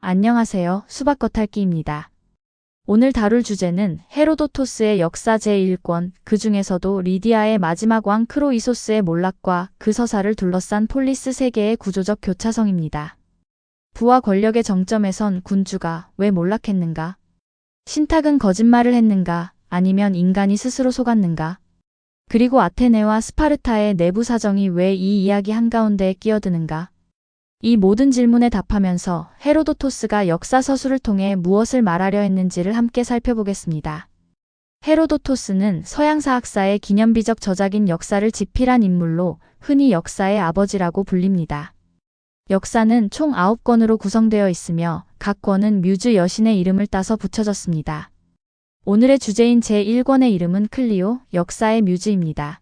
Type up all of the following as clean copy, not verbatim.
안녕하세요. 수박겉핥기입니다. 오늘 다룰 주제는 헤로도토스의 역사 제1권, 그 중에서도 리디아의 마지막 왕 크로이소스의 몰락과 그 서사를 둘러싼 폴리스 세계의 구조적 교차성입니다. 부와 권력의 정점에선 군주가 왜 몰락했는가? 신탁은 거짓말을 했는가? 아니면 인간이 스스로 속았는가? 그리고 아테네와 스파르타의 내부 사정이 왜 이 이야기 한가운데에 끼어드는가? 이 모든 질문에 답하면서 헤로도토스가 역사 서술을 통해 무엇을 말하려 했는지를 함께 살펴보겠습니다. 헤로도토스는 서양사학사의 기념비적 저작인 역사를 집필한 인물로 흔히 역사의 아버지라고 불립니다. 역사는 총 9권으로 구성되어 있으며 각 권은 뮤즈 여신의 이름을 따서 붙여졌습니다. 오늘의 주제인 제1권의 이름은 클리오, 역사의 뮤즈입니다.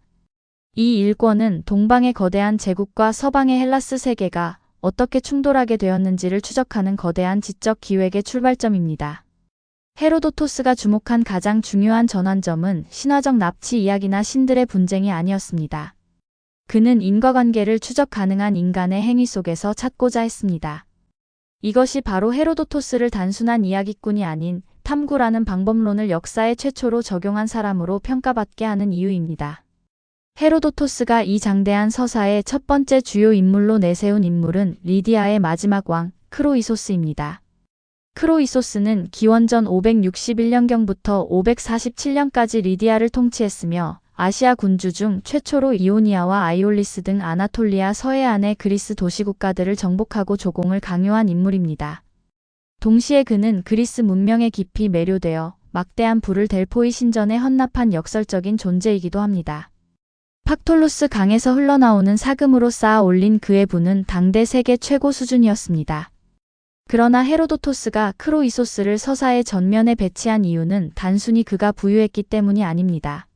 이 1권은 동방의 거대한 제국과 서방의 헬라스 세계가 어떻게 충돌하게 되었는지를 추적하는 거대한 지적 기획의 출발점입니다. 헤로도토스가 주목한 가장 중요한 전환점은 신화적 납치 이야기나 신들의 분쟁이 아니었습니다. 그는 인과관계를 추적 가능한 인간의 행위 속에서 찾고자 했습니다. 이것이 바로 헤로도토스를 단순한 이야기꾼이 아닌 탐구라는 방법론을 역사의 최초로 적용한 사람으로 평가받게 하는 이유입니다. 헤로도토스가 이 장대한 서사의 첫 번째 주요 인물로 내세운 인물은 리디아의 마지막 왕, 크로이소스입니다. 크로이소스는 기원전 561년경부터 547년까지 리디아를 통치했으며 아시아 군주 중 최초로 이오니아와 아이올리스 등 아나톨리아 서해안의 그리스 도시국가들을 정복하고 조공을 강요한 인물입니다. 동시에 그는 그리스 문명에 깊이 매료되어 막대한 부를 델포이 신전에 헌납한 역설적인 존재이기도 합니다. 팍톨루스 강에서 흘러나오는 사금으로 쌓아 올린 그의 부는 당대 세계 최고 수준이었습니다. 그러나 헤로도토스가 크로이소스를 서사의 전면에 배치한 이유는 단순히 그가 부유했기 때문이 아닙니다.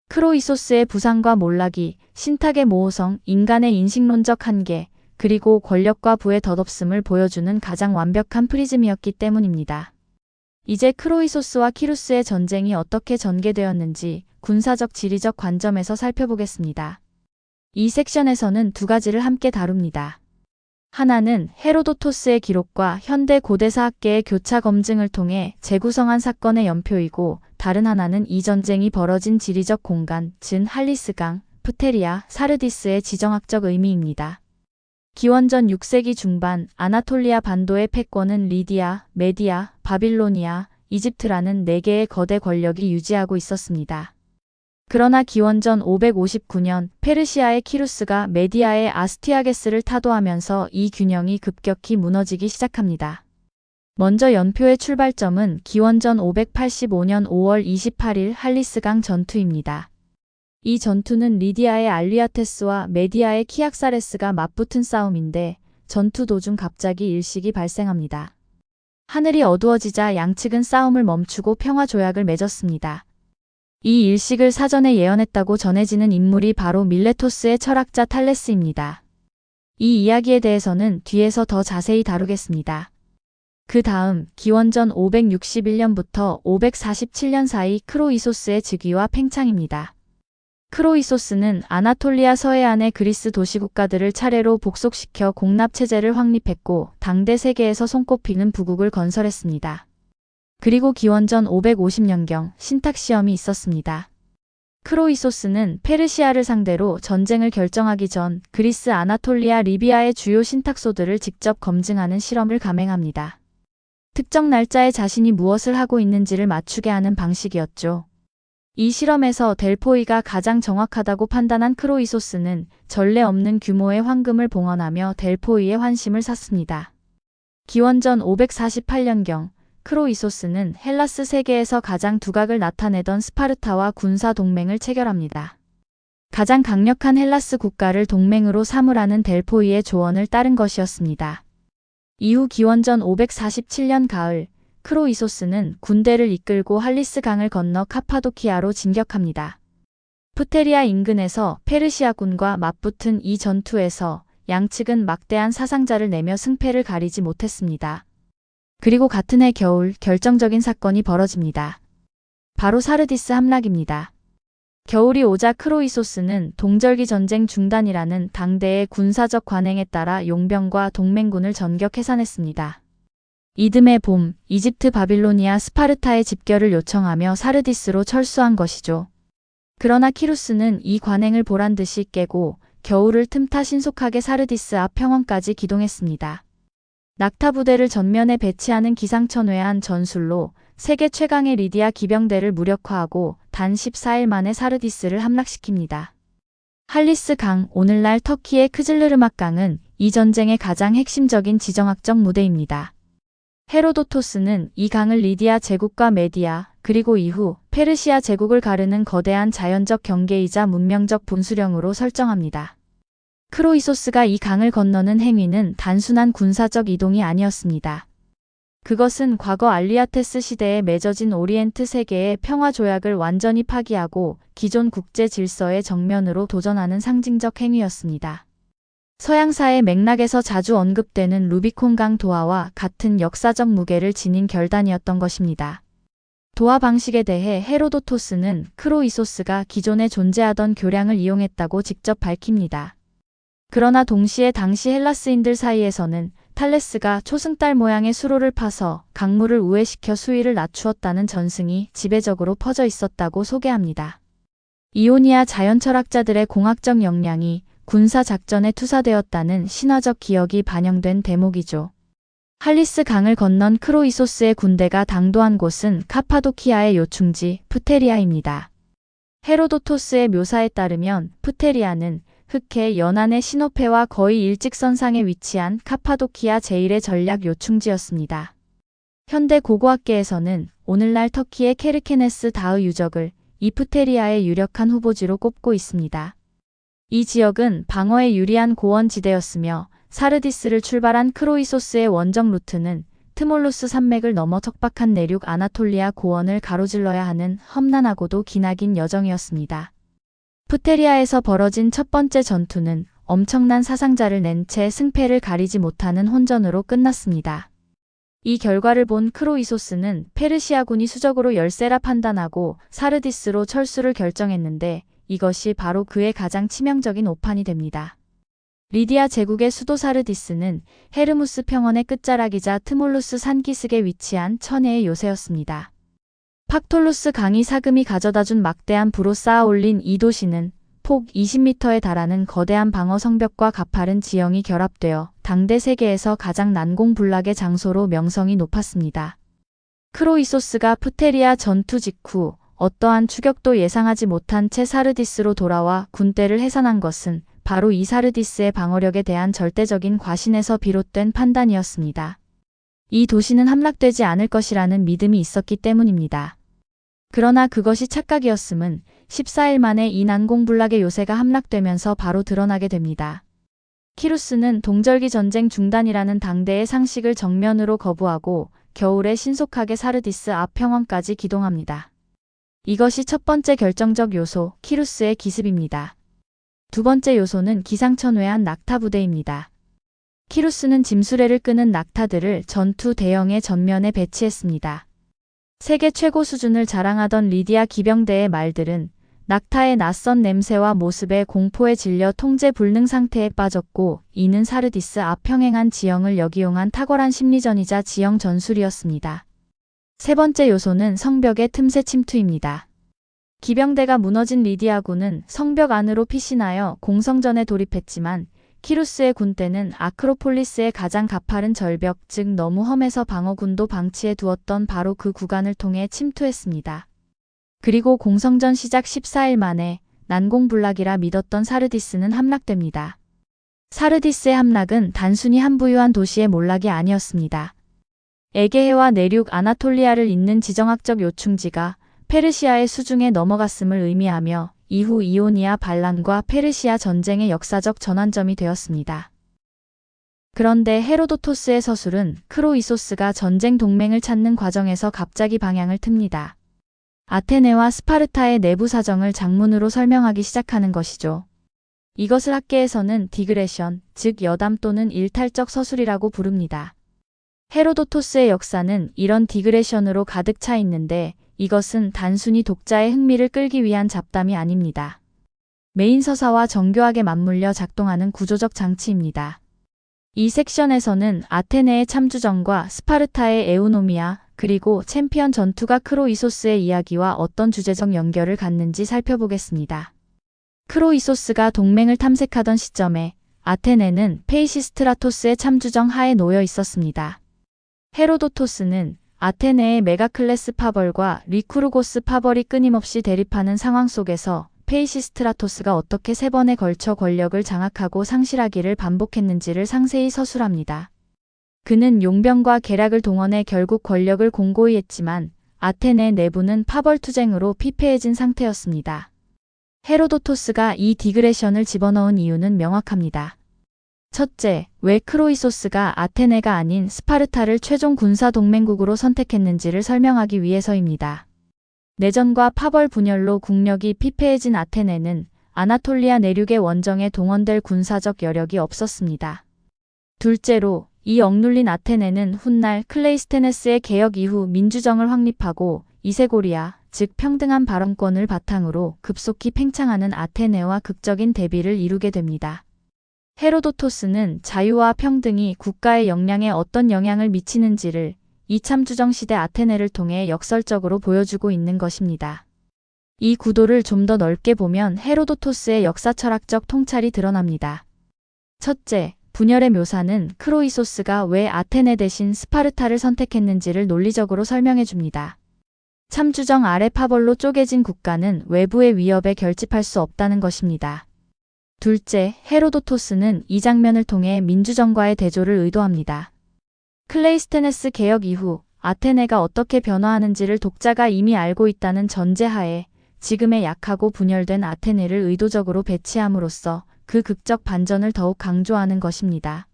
크로이소스의 부상과 몰락이 신탁의 모호성, 인간의 인식론적 한계, 그리고 권력과 부의 덧없음을 보여주는 가장 완벽한 프리즘이었기 때문입니다. 이제 크로이소스와 키루스의 전쟁이 어떻게 전개되었는지 군사적 지리적 관점에서 살펴보겠습니다. 이 섹션에서는 두 가지를 함께 다룹니다. 하나는 헤로도토스의 기록과 현대 고대사학계의 교차 검증을 통해 재구성한 사건의 연표이고, 다른 하나는 이 전쟁이 벌어진 지리적 공간, 즉 할리스강, 프테리아, 사르디스의 지정학적 의미입니다. 기원전 6세기 중반 아나톨리아 반도의 패권은 리디아, 메디아, 바빌로니아, 이집트라는 4개의 거대 권력이 유지하고 있었습니다. 그러나 기원전 559년 페르시아의 키루스가 메디아의 아스티아게스를 타도하면서 이 균형이 급격히 무너지기 시작합니다. 먼저 연표의 출발점은 기원전 585년 5월 28일 할리스강 전투입니다. 이 전투는 리디아의 알리아테스와 메디아의 키악사레스가 맞붙은 싸움인데, 전투 도중 갑자기 일식이 발생합니다. 하늘이 어두워지자 양측은 싸움을 멈추고 평화 조약을 맺었습니다. 이 일식을 사전에 예언했다고 전해지는 인물이 바로 밀레토스의 철학자 탈레스입니다. 이 이야기에 대해서는 뒤에서 더 자세히 다루겠습니다. 그 다음 기원전 561년부터 547년 사이 크로이소스의 즉위와 팽창입니다. 크로이소스는 아나톨리아 서해안의 그리스 도시국가들을 차례로 복속시켜 공납체제를 확립했고, 당대 세계에서 손꼽히는 부국을 건설했습니다. 그리고 기원전 550년경 신탁시험이 있었습니다. 크로이소스는 페르시아를 상대로 전쟁을 결정하기 전 그리스 아나톨리아 리비아의 주요 신탁소들을 직접 검증하는 실험을 감행합니다. 특정 날짜에 자신이 무엇을 하고 있는지를 맞추게 하는 방식이었죠. 이 실험에서 델포이가 가장 정확하다고 판단한 크로이소스는 전례 없는 규모의 황금을 봉헌하며 델포이의 환심을 샀습니다. 기원전 548년경 크로이소스는 헬라스 세계에서 가장 두각을 나타내던 스파르타와 군사 동맹을 체결합니다. 가장 강력한 헬라스 국가를 동맹으로 삼으라는 델포이의 조언을 따른 것이었습니다. 이후 기원전 547년 가을, 크로이소스는 군대를 이끌고 할리스 강을 건너 카파도키아로 진격합니다. 프테리아 인근에서 페르시아군과 맞붙은 이 전투에서 양측은 막대한 사상자를 내며 승패를 가리지 못했습니다. 그리고 같은 해 겨울 결정적인 사건이 벌어집니다. 바로 사르디스 함락입니다. 겨울이 오자 크로이소스는 동절기 전쟁 중단이라는 당대의 군사적 관행에 따라 용병과 동맹군을 전격 해산했습니다. 이듬해 봄, 이집트 바빌로니아 스파르타의 집결을 요청하며 사르디스로 철수한 것이죠. 그러나 키루스는 이 관행을 보란듯이 깨고 겨울을 틈타 신속하게 사르디스 앞 평원까지 기동했습니다. 낙타 부대를 전면에 배치하는 기상천외한 전술로 세계 최강의 리디아 기병대를 무력화하고 단 14일 만에 사르디스를 함락시킵니다. 할리스 강, 오늘날 터키의 크즐르르막 강은 이 전쟁의 가장 핵심적인 지정학적 무대입니다. 헤로도토스는 이 강을 리디아 제국과 메디아, 그리고 이후 페르시아 제국을 가르는 거대한 자연적 경계이자 문명적 분수령으로 설정합니다. 크로이소스가 이 강을 건너는 행위는 단순한 군사적 이동이 아니었습니다. 그것은 과거 알리아테스 시대에 맺어진 오리엔트 세계의 평화 조약을 완전히 파기하고 기존 국제 질서의 정면으로 도전하는 상징적 행위였습니다. 서양사의 맥락에서 자주 언급되는 루비콘강 도하와 같은 역사적 무게를 지닌 결단이었던 것입니다. 도하 방식에 대해 헤로도토스는 크로이소스가 기존에 존재하던 교량을 이용했다고 직접 밝힙니다. 그러나 동시에 당시 헬라스인들 사이에서는 탈레스가 초승달 모양의 수로를 파서 강물을 우회시켜 수위를 낮추었다는 전승이 지배적으로 퍼져 있었다고 소개합니다. 이오니아 자연철학자들의 공학적 역량이 군사작전에 투사되었다는 신화적 기억이 반영된 대목이죠. 할리스 강을 건넌 크로이소스의 군대가 당도한 곳은 카파도키아의 요충지 프테리아입니다. 헤로도토스의 묘사에 따르면 프테리아는 흑해 연안의 시노페와 거의 일직선상에 위치한 카파도키아 제1의 전략 요충지였습니다. 현대 고고학계에서는 오늘날 터키의 케르케네스 다흐 유적을 이 프테리아의 유력한 후보지로 꼽고 있습니다. 이 지역은 방어에 유리한 고원지대였으며 사르디스를 출발한 크로이소스의 원정 루트는 트몰루스 산맥을 넘어 척박한 내륙 아나톨리아 고원을 가로질러야 하는 험난하고도 기나긴 여정이었습니다. 프테리아에서 벌어진 첫 번째 전투는 엄청난 사상자를 낸 채 승패를 가리지 못하는 혼전으로 끝났습니다. 이 결과를 본 크로이소스는 페르시아군이 수적으로 열세라 판단하고 사르디스로 철수를 결정했는데 이것이 바로 그의 가장 치명적인 오판이 됩니다. 리디아 제국의 수도 사르디스는 헤르무스 평원의 끝자락이자 트몰루스 산기슭에 위치한 천혜의 요새였습니다. 팍톨루스 강이 사금이 가져다준 막대한 부로 쌓아 올린 이 도시는 폭 20m에 달하는 거대한 방어 성벽과 가파른 지형이 결합되어 당대 세계에서 가장 난공불락의 장소로 명성이 높았습니다. 크로이소스가 프테리아 전투 직후 어떠한 추격도 예상하지 못한 채 사르디스로 돌아와 군대를 해산한 것은 바로 이 사르디스의 방어력에 대한 절대적인 과신에서 비롯된 판단이었습니다. 이 도시는 함락되지 않을 것이라는 믿음이 있었기 때문입니다. 그러나 그것이 착각이었음은 14일 만에 이 난공불락의 요새가 함락되면서 바로 드러나게 됩니다. 키루스는 동절기 전쟁 중단이라는 당대의 상식을 정면으로 거부하고 겨울에 신속하게 사르디스 앞 평원까지 기동합니다. 이것이 첫 번째 결정적 요소, 키루스의 기습입니다. 두 번째 요소는 기상천외한 낙타 부대입니다. 키루스는 짐수레를 끄는 낙타들을 전투 대형의 전면에 배치했습니다. 세계 최고 수준을 자랑하던 리디아 기병대의 말들은 낙타의 낯선 냄새와 모습에 공포에 질려 통제 불능 상태에 빠졌고 이는 사르디스 앞 평행한 지형을 역이용한 탁월한 심리전이자 지형 전술이었습니다. 세 번째 요소는 성벽의 틈새 침투입니다. 기병대가 무너진 리디아군은 성벽 안으로 피신하여 공성전에 돌입했지만 키루스의 군대는 아크로폴리스의 가장 가파른 절벽, 즉 너무 험해서 방어군도 방치해 두었던 바로 그 구간을 통해 침투했습니다. 그리고 공성전 시작 14일 만에 난공불락이라 믿었던 사르디스는 함락됩니다. 사르디스의 함락은 단순히 한 부유한 도시의 몰락이 아니었습니다. 에게해와 내륙 아나톨리아를 잇는 지정학적 요충지가 페르시아의 수중에 넘어갔음을 의미하며 이후 이오니아 반란과 페르시아 전쟁의 역사적 전환점이 되었습니다. 그런데 헤로도토스의 서술은 크로이소스가 전쟁 동맹을 찾는 과정에서 갑자기 방향을 틉니다. 아테네와 스파르타의 내부 사정을 장문으로 설명하기 시작하는 것이죠. 이것을 학계에서는 디그레션, 즉 여담 또는 일탈적 서술이라고 부릅니다. 헤로도토스의 역사는 이런 디그레션으로 가득 차 있는데 이것은 단순히 독자의 흥미를 끌기 위한 잡담이 아닙니다. 메인 서사와 정교하게 맞물려 작동하는 구조적 장치입니다. 이 섹션에서는 아테네의 참주정과 스파르타의 에우노미아, 그리고 챔피언 전투가 크로이소스의 이야기와 어떤 주제적 연결을 갖는지 살펴보겠습니다. 크로이소스가 동맹을 탐색하던 시점에 아테네는 페이시스트라토스의 참주정 하에 놓여 있었습니다. 헤로도토스는 아테네의 메가클레스 파벌과 리쿠르고스 파벌이 끊임없이 대립하는 상황 속에서 페이시스트라토스가 어떻게 3번에 걸쳐 권력을 장악하고 상실하기를 반복했는지를 상세히 서술합니다. 그는 용병과 계략을 동원해 결국 권력을 공고히 했지만 아테네 내부는 파벌 투쟁으로 피폐해진 상태였습니다. 헤로도토스가 이 디그레션을 집어넣은 이유는 명확합니다. 첫째, 왜 크로이소스가 아테네가 아닌 스파르타를 최종 군사 동맹국으로 선택했는지를 설명하기 위해서입니다. 내전과 파벌 분열로 국력이 피폐해진 아테네는 아나톨리아 내륙의 원정에 동원될 군사적 여력이 없었습니다. 둘째로, 이 억눌린 아테네는 훗날 클레이스테네스의 개혁 이후 민주정을 확립하고 이세고리아, 즉 평등한 발언권을 바탕으로 급속히 팽창하는 아테네와 극적인 대비를 이루게 됩니다. 헤로도토스는 자유와 평등이 국가의 역량에 어떤 영향을 미치는지를 이 참주정 시대 아테네를 통해 역설적으로 보여주고 있는 것입니다. 이 구도를 좀 더 넓게 보면 헤로도토스의 역사 철학적 통찰이 드러납니다. 첫째, 분열의 묘사는 크로이소스가 왜 아테네 대신 스파르타를 선택했는지를 논리적으로 설명해 줍니다. 참주정 아래 파벌로 쪼개진 국가는 외부의 위협에 결집할 수 없다는 것입니다. 둘째, 헤로도토스는 이 장면을 통해 민주정과의 대조를 의도합니다. 클레이스테네스 개혁 이후 아테네가 어떻게 변화하는지를 독자가 이미 알고 있다는 전제하에 지금의 약하고 분열된 아테네를 의도적으로 배치함으로써 그 극적 반전을 더욱 강조하는 것입니다.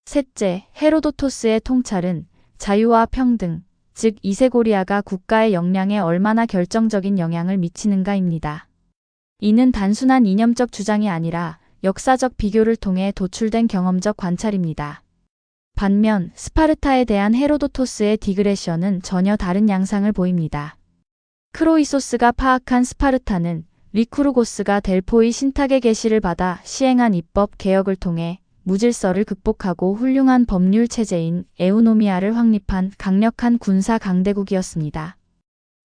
셋째, 헤로도토스의 통찰은 자유와 평등, 즉 이세고리아가 국가의 역량에 얼마나 결정적인 영향을 미치는가입니다. 이는 단순한 이념적 주장이 아니라 역사적 비교를 통해 도출된 경험적 관찰입니다. 반면 스파르타에 대한 헤로도토스의 디그레션은 전혀 다른 양상을 보입니다. 크로이소스가 파악한 스파르타는 리쿠르고스가 델포이 신탁의 계시를 받아 시행한 입법 개혁을 통해 무질서를 극복하고 훌륭한 법률 체제인 에우노미아를 확립한 강력한 군사 강대국이었습니다.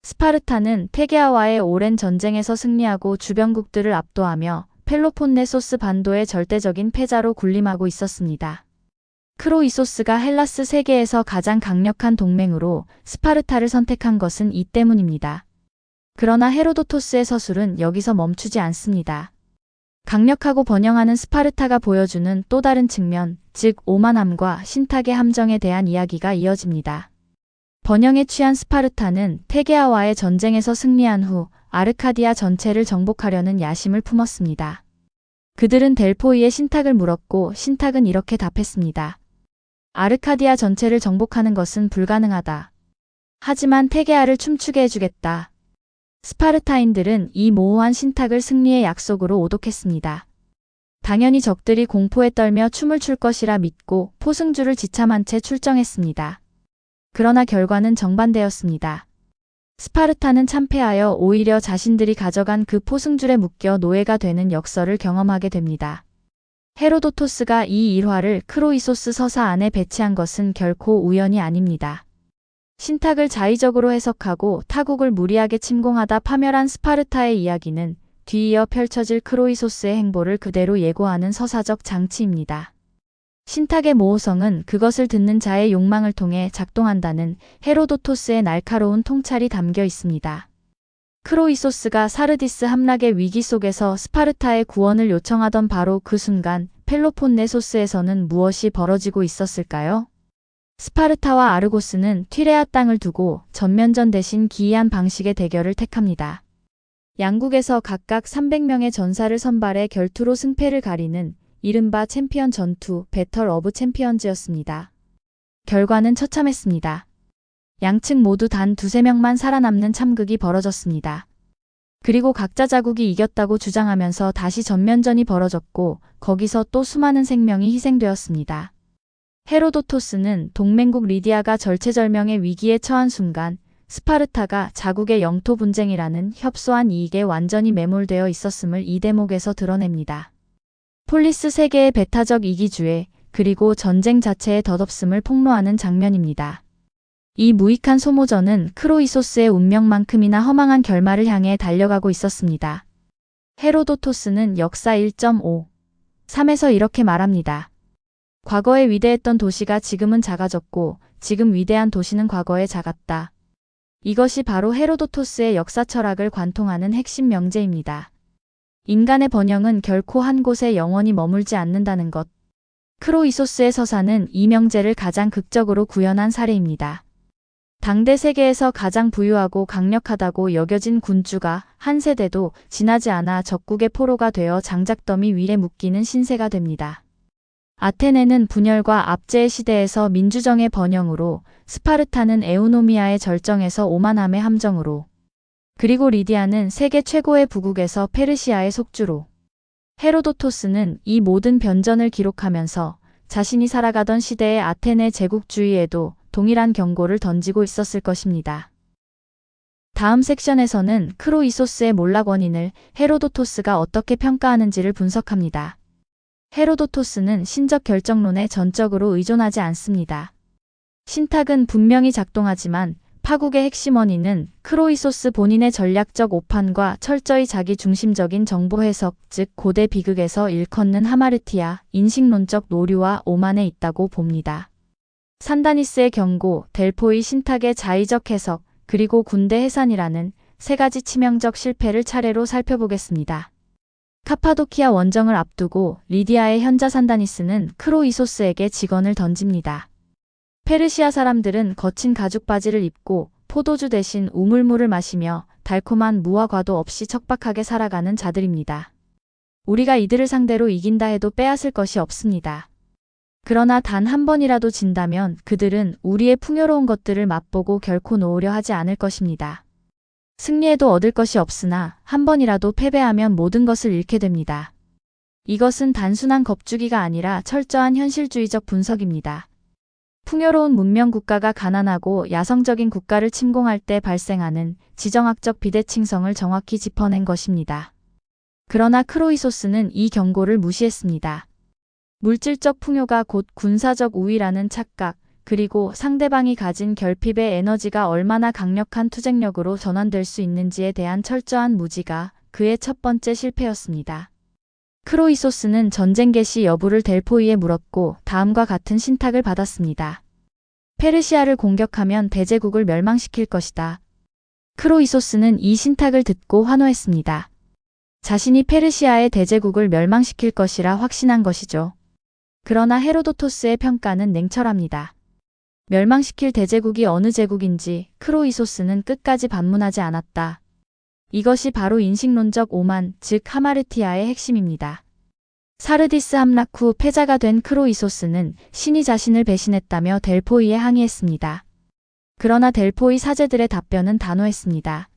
스파르타는 테게아와의 오랜 전쟁에서 승리하고 주변국들을 압도하며 펠로폰네소스 반도의 절대적인 패자로 군림하고 있었습니다. 크로이소스가 헬라스 세계에서 가장 강력한 동맹으로 스파르타를 선택한 것은 이 때문입니다. 그러나 헤로도토스의 서술은 여기서 멈추지 않습니다. 강력하고 번영하는 스파르타가 보여주는 또 다른 측면, 즉 오만함과 신탁의 함정에 대한 이야기가 이어집니다. 번영에 취한 스파르타는 테게아와의 전쟁에서 승리한 후 아르카디아 전체를 정복하려는 야심을 품었습니다. 그들은 델포이에 신탁을 물었고 신탁은 이렇게 답했습니다. 아르카디아 전체를 정복하는 것은 불가능하다. 하지만 테게아를 춤추게 해주겠다. 스파르타인들은 이 모호한 신탁을 승리의 약속으로 오독했습니다. 당연히 적들이 공포에 떨며 춤을 출 것이라 믿고 포승주를 지참한 채 출정했습니다. 그러나 결과는 정반대였습니다. 스파르타는 참패하여 오히려 자신들이 가져간 그 포승줄에 묶여 노예가 되는 역설을 경험하게 됩니다. 헤로도토스가 이 일화를 크로이소스 서사 안에 배치한 것은 결코 우연이 아닙니다. 신탁을 자의적으로 해석하고 타국을 무리하게 침공하다 파멸한 스파르타의 이야기는 뒤이어 펼쳐질 크로이소스의 행보를 그대로 예고하는 서사적 장치입니다. 신탁의 모호성은 그것을 듣는 자의 욕망을 통해 작동한다는 헤로도토스의 날카로운 통찰이 담겨 있습니다. 크로이소스가 사르디스 함락의 위기 속에서 스파르타의 구원을 요청하던 바로 그 순간 펠로폰네소스에서는 무엇이 벌어지고 있었을까요? 스파르타와 아르고스는 튀레아 땅을 두고 전면전 대신 기이한 방식의 대결을 택합니다. 양국에서 각각 300명의 전사를 선발해 결투로 승패를 가리는 이른바 챔피언 전투, 배틀 오브 챔피언즈였습니다. 결과는 처참했습니다. 양측 모두 단 2~3명만 살아남는 참극이 벌어졌습니다. 그리고 각자 자국이 이겼다고 주장하면서 다시 전면전이 벌어졌고 거기서 또 수많은 생명이 희생되었습니다. 헤로도토스는 동맹국 리디아가 절체절명의 위기에 처한 순간 스파르타가 자국의 영토 분쟁이라는 협소한 이익에 완전히 매몰되어 있었음을 이 대목에서 드러냅니다. 폴리스 세계의 배타적 이기주의, 그리고 전쟁 자체의 덧없음을 폭로하는 장면입니다. 이 무익한 소모전은 크로이소스의 운명만큼이나 허망한 결말을 향해 달려가고 있었습니다. 헤로도토스는 역사 1.5.3에서 이렇게 말합니다. 과거에 위대했던 도시가 지금은 작아졌고 지금 위대한 도시는 과거에 작았다. 이것이 바로 헤로도토스의 역사 철학을 관통하는 핵심 명제입니다. 인간의 번영은 결코 한 곳에 영원히 머물지 않는다는 것. 크로이소스의 서사는 이 명제를 가장 극적으로 구현한 사례입니다. 당대 세계에서 가장 부유하고 강력하다고 여겨진 군주가 한 세대도 지나지 않아 적국의 포로가 되어 장작더미 위에 묶이는 신세가 됩니다. 아테네는 분열과 압제의 시대에서 민주정의 번영으로, 스파르타는 에우노미아의 절정에서 오만함의 함정으로, 그리고 리디아는 세계 최고의 부국에서 페르시아의 속주로. 헤로도토스는 이 모든 변전을 기록하면서 자신이 살아가던 시대의 아테네 제국주의에도 동일한 경고를 던지고 있었을 것입니다. 다음 섹션에서는 크로이소스의 몰락 원인을 헤로도토스가 어떻게 평가하는지를 분석합니다. 헤로도토스는 신적 결정론에 전적으로 의존하지 않습니다. 신탁은 분명히 작동하지만 파국의 핵심 원인은 크로이소스 본인의 전략적 오판과 철저히 자기 중심적인 정보 해석, 즉 고대 비극에서 일컫는 하마르티아, 인식론적 노류와 오만에 있다고 봅니다. 산다니스의 경고, 델포이 신탁의 자의적 해석, 그리고 군대 해산이라는 세 가지 치명적 실패를 차례로 살펴보겠습니다. 카파도키아 원정을 앞두고 리디아의 현자 산다니스는 크로이소스에게 직언을 던집니다. 페르시아 사람들은 거친 가죽 바지를 입고 포도주 대신 우물물을 마시며 달콤한 무와 과도 없이 척박하게 살아가는 자들입니다. 우리가 이들을 상대로 이긴다 해도 빼앗을 것이 없습니다. 그러나 단 한 번이라도 진다면 그들은 우리의 풍요로운 것들을 맛보고 결코 놓으려 하지 않을 것입니다. 승리해도 얻을 것이 없으나 한 번이라도 패배하면 모든 것을 잃게 됩니다. 이것은 단순한 겁주기가 아니라 철저한 현실주의적 분석입니다. 풍요로운 문명 국가가 가난하고 야성적인 국가를 침공할 때 발생하는 지정학적 비대칭성을 정확히 짚어낸 것입니다. 그러나 크로이소스는 이 경고를 무시했습니다. 물질적 풍요가 곧 군사적 우위라는 착각, 그리고 상대방이 가진 결핍의 에너지가 얼마나 강력한 투쟁력으로 전환될 수 있는지에 대한 철저한 무지가 그의 첫 번째 실패였습니다. 크로이소스는 전쟁 개시 여부를 델포이에 물었고 다음과 같은 신탁을 받았습니다. 페르시아를 공격하면 대제국을 멸망시킬 것이다. 크로이소스는 이 신탁을 듣고 환호했습니다. 자신이 페르시아의 대제국을 멸망시킬 것이라 확신한 것이죠. 그러나 헤로도토스의 평가는 냉철합니다. 멸망시킬 대제국이 어느 제국인지 크로이소스는 끝까지 반문하지 않았다. 이것이 바로 인식론적 오만, 즉 하마르티아의 핵심입니다. 사르디스 함락 후 패자가 된 크로이소스는 신이 자신을 배신했다며 델포이에 항의했습니다. 그러나 델포이 사제들의 답변은 단호했습니다.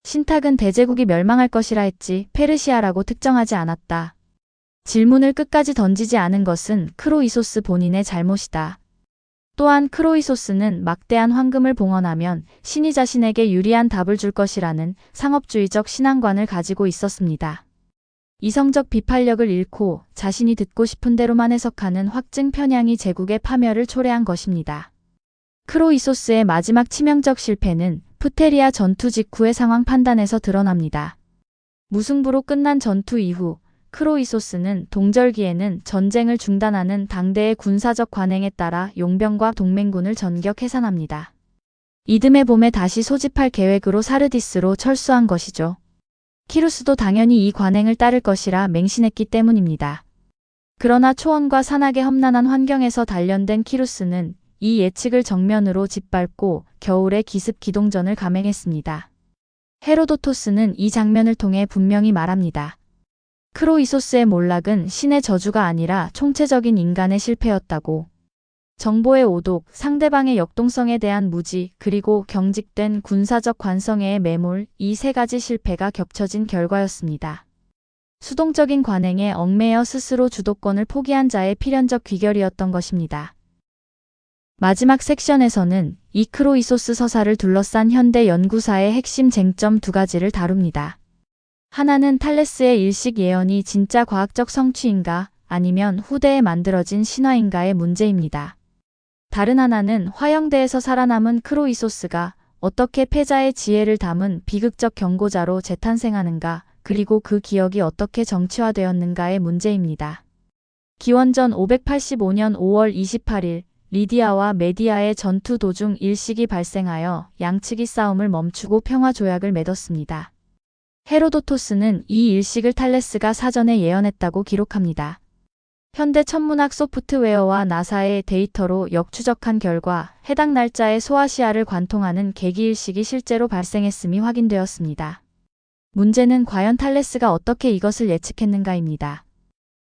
신탁은 대제국이 멸망할 것이라 했지 페르시아라고 특정하지 않았다. 질문을 끝까지 던지지 않은 것은 크로이소스 본인의 잘못이다. 또한 크로이소스는 막대한 황금을 봉헌하면 신이 자신에게 유리한 답을 줄 것이라는 상업주의적 신앙관을 가지고 있었습니다. 이성적 비판력을 잃고 자신이 듣고 싶은 대로만 해석하는 확증 편향이 제국의 파멸을 초래한 것입니다. 크로이소스의 마지막 치명적 실패는 프테리아 전투 직후의 상황 판단에서 드러납니다. 무승부로 끝난 전투 이후 크로이소스는 동절기에는 전쟁을 중단하는 당대의 군사적 관행에 따라 용병과 동맹군을 전격 해산합니다. 이듬해 봄에 다시 소집할 계획으로 사르디스로 철수한 것이죠. 키루스도 당연히 이 관행을 따를 것이라 맹신했기 때문입니다. 그러나 초원과 산악의 험난한 환경에서 단련된 키루스는 이 예측을 정면으로 짓밟고 겨울에 기습 기동전을 감행했습니다. 헤로도토스는 이 장면을 통해 분명히 말합니다. 크로이소스의 몰락은 신의 저주가 아니라 총체적인 인간의 실패였다고. 정보의 오독, 상대방의 역동성에 대한 무지, 그리고 경직된 군사적 관성의 매몰, 이 세 가지 실패가 겹쳐진 결과였습니다. 수동적인 관행에 얽매여 스스로 주도권을 포기한 자의 필연적 귀결이었던 것입니다. 마지막 섹션에서는 이 크로이소스 서사를 둘러싼 현대 연구사의 핵심 쟁점 두 가지를 다룹니다. 하나는 탈레스의 일식 예언이 진짜 과학적 성취인가, 아니면 후대에 만들어진 신화인가의 문제입니다. 다른 하나는 화영대에서 살아남은 크로이소스가 어떻게 패자의 지혜를 담은 비극적 경고자로 재탄생하는가, 그리고 그 기억이 어떻게 정치화되었는가의 문제입니다. 기원전 585년 5월 28일 리디아와 메디아의 전투 도중 일식이 발생하여 양측이 싸움을 멈추고 평화조약을 맺었습니다. 헤로도토스는 이 일식을 탈레스가 사전에 예언했다고 기록합니다. 현대 천문학 소프트웨어와 나사의 데이터로 역추적한 결과 해당 날짜의 소아시아를 관통하는 개기일식이 실제로 발생했음이 확인되었습니다. 문제는 과연 탈레스가 어떻게 이것을 예측했는가입니다.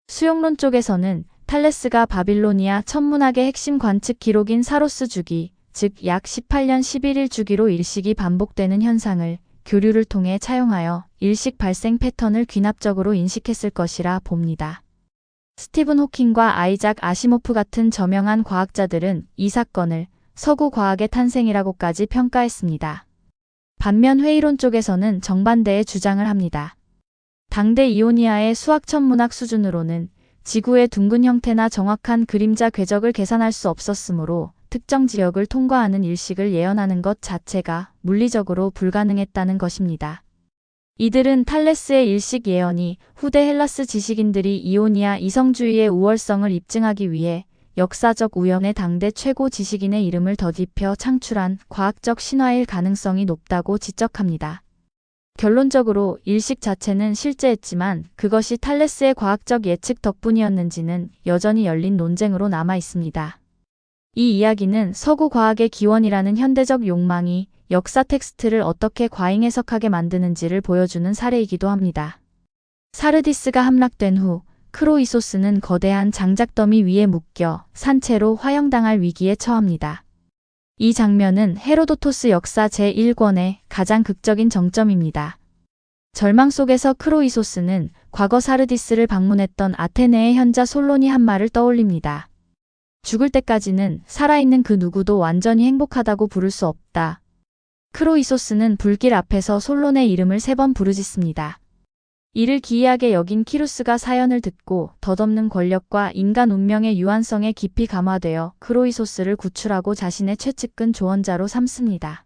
수용론 쪽에서는 탈레스가 바빌로니아 천문학의 핵심 관측 기록인 사로스 주기, 즉 약 18년 11일 주기로 일식이 반복되는 현상을 교류를 통해 차용하여 일식 발생 패턴을 귀납적으로 인식했을 것이라 봅니다. 스티븐 호킹과 아이작 아시모프 같은 저명한 과학자들은 이 사건을 서구 과학의 탄생이라고까지 평가했습니다. 반면 회의론 쪽에서는 정반대의 주장을 합니다. 당대 이오니아의 수학천문학 수준으로는 지구의 둥근 형태나 정확한 그림자 궤적을 계산할 수 없었으므로 특정 지역을 통과하는 일식을 예언하는 것 자체가 물리적으로 불가능했다는 것입니다. 이들은 탈레스의 일식 예언이 후대 헬라스 지식인들이 이오니아 이성주의의 우월성을 입증하기 위해 역사적 우연의 당대 최고 지식인의 이름을 덧입혀 창출한 과학적 신화일 가능성이 높다고 지적합니다. 결론적으로 일식 자체는 실제했지만 그것이 탈레스의 과학적 예측 덕분이었는지는 여전히 열린 논쟁으로 남아 있습니다. 이 이야기는 서구 과학의 기원이라는 현대적 욕망이 역사 텍스트를 어떻게 과잉 해석하게 만드는지를 보여주는 사례이기도 합니다. 사르디스가 함락된 후 크로이소스는 거대한 장작더미 위에 묶여 산채로 화형당할 위기에 처합니다. 이 장면은 헤로도토스 역사 제1권의 가장 극적인 정점입니다. 절망 속에서 크로이소스는 과거 사르디스를 방문했던 아테네의 현자 솔론이 한 말을 떠올립니다. 죽을 때까지는 살아있는 그 누구도 완전히 행복하다고 부를 수 없다. 크로이소스는 불길 앞에서 솔론의 이름을 3번 부르짖습니다. 이를 기이하게 여긴 키루스가 사연을 듣고 덧없는 권력과 인간 운명의 유한성에 깊이 감화되어 크로이소스를 구출하고 자신의 최측근 조언자로 삼습니다.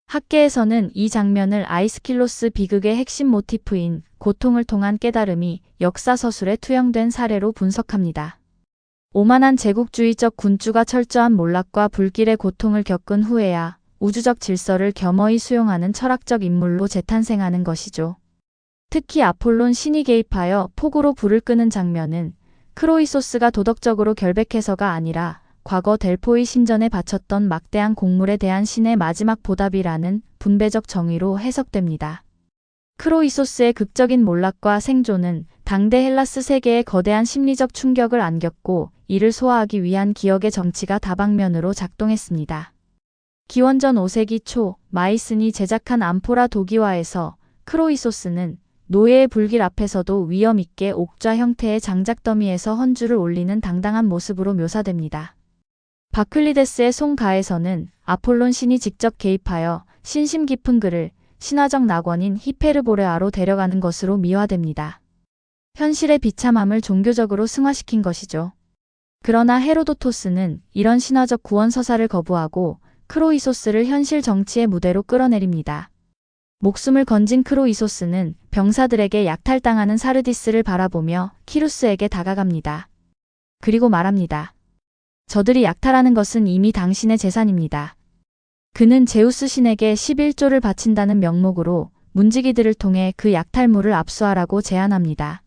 학계에서는 이 장면을 아이스킬로스 비극의 핵심 모티프인 고통을 통한 깨달음이 역사서술에 투영된 사례로 분석합니다. 오만한 제국주의적 군주가 철저한 몰락과 불길의 고통을 겪은 후에야 우주적 질서를 겸허히 수용하는 철학적 인물로 재탄생하는 것이죠. 특히 아폴론 신이 개입하여 폭우로 불을 끄는 장면은 크로이소스가 도덕적으로 결백해서가 아니라 과거 델포이 신전에 바쳤던 막대한 곡물에 대한 신의 마지막 보답이라는 분배적 정의로 해석됩니다. 크로이소스의 극적인 몰락과 생존은 당대 헬라스 세계에 거대한 심리적 충격을 안겼고 이를 소화하기 위한 기억의 정치가 다방면으로 작동했습니다. 기원전 5세기 초 마이슨이 제작한 암포라 도기화에서 크로이소스는 노예의 불길 앞에서도 위험 있게 옥좌 형태의 장작더미에서 헌주를 올리는 당당한 모습으로 묘사됩니다. 바클리데스의 송가에서는 아폴론 신이 직접 개입하여 신심 깊은 그를 신화적 낙원인 히페르보레아로 데려가는 것으로 미화됩니다. 현실의 비참함을 종교적으로 승화시킨 것이죠. 그러나 헤로도토스는 이런 신화적 구원 서사를 거부하고 크로이소스를 현실 정치의 무대로 끌어내립니다. 목숨을 건진 크로이소스는 병사들에게 약탈당하는 사르디스를 바라보며 키루스에게 다가갑니다. 그리고 말합니다. 저들이 약탈하는 것은 이미 당신의 재산입니다. 그는 제우스 신에게 11조를 바친다는 명목으로 문지기들을 통해 그 약탈물을 압수하라고 제안합니다.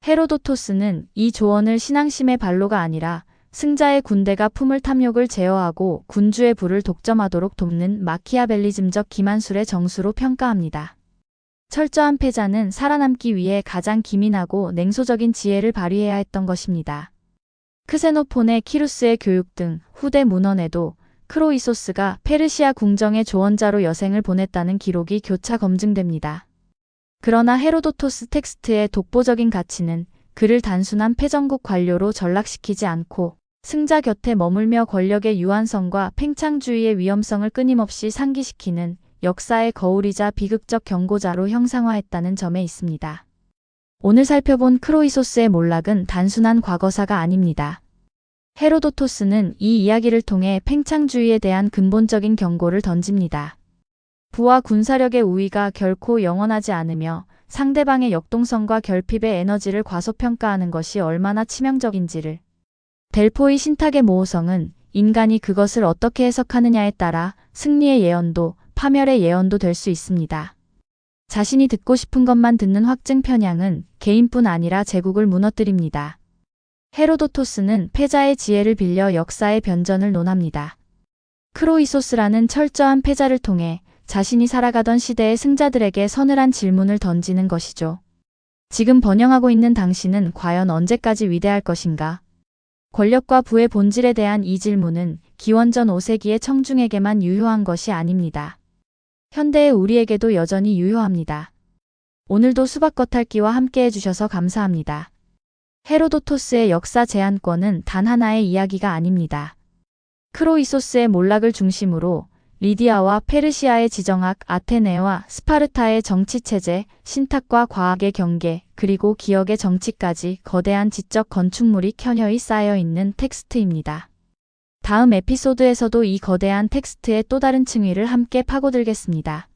헤로도토스는 이 조언을 신앙심의 발로가 아니라 승자의 군대가 품을 탐욕을 제어하고 군주의 부를 독점하도록 돕는 마키아벨리즘적 기만술의 정수로 평가합니다. 철저한 패자는 살아남기 위해 가장 기민하고 냉소적인 지혜를 발휘해야 했던 것입니다. 크세노폰의 키루스의 교육 등 후대 문헌에도 크로이소스가 페르시아 궁정의 조언자로 여생을 보냈다는 기록이 교차 검증됩니다. 그러나 헤로도토스 텍스트의 독보적인 가치는 그를 단순한 패전국 관료로 전락시키지 않고 승자 곁에 머물며 권력의 유한성과 팽창주의의 위험성을 끊임없이 상기시키는 역사의 거울이자 비극적 경고자로 형상화했다는 점에 있습니다. 오늘 살펴본 크로이소스의 몰락은 단순한 과거사가 아닙니다. 헤로도토스는 이 이야기를 통해 팽창주의에 대한 근본적인 경고를 던집니다. 부와 군사력의 우위가 결코 영원하지 않으며 상대방의 역동성과 결핍의 에너지를 과소평가하는 것이 얼마나 치명적인지를. 델포이 신탁의 모호성은 인간이 그것을 어떻게 해석하느냐에 따라 승리의 예언도 파멸의 예언도 될 수 있습니다. 자신이 듣고 싶은 것만 듣는 확증 편향은 개인뿐 아니라 제국을 무너뜨립니다. 헤로도토스는 패자의 지혜를 빌려 역사의 변전을 논합니다. 크로이소스라는 철저한 패자를 통해 자신이 살아가던 시대의 승자들에게 서늘한 질문을 던지는 것이죠. 지금 번영하고 있는 당신은 과연 언제까지 위대할 것인가? 권력과 부의 본질에 대한 이 질문은 기원전 5세기의 청중에게만 유효한 것이 아닙니다. 현대의 우리에게도 여전히 유효합니다. 오늘도 수박 겉핥기와 함께 해주셔서 감사합니다. 헤로도토스의 역사 제한권은 단 하나의 이야기가 아닙니다. 크로이소스의 몰락을 중심으로 리디아와 페르시아의 지정학, 아테네와 스파르타의 정치체제, 신탁과 과학의 경계, 그리고 기억의 정치까지 거대한 지적 건축물이 켜녀이 쌓여 있는 텍스트입니다. 다음 에피소드에서도 이 거대한 텍스트의 또 다른 층위를 함께 파고들겠습니다.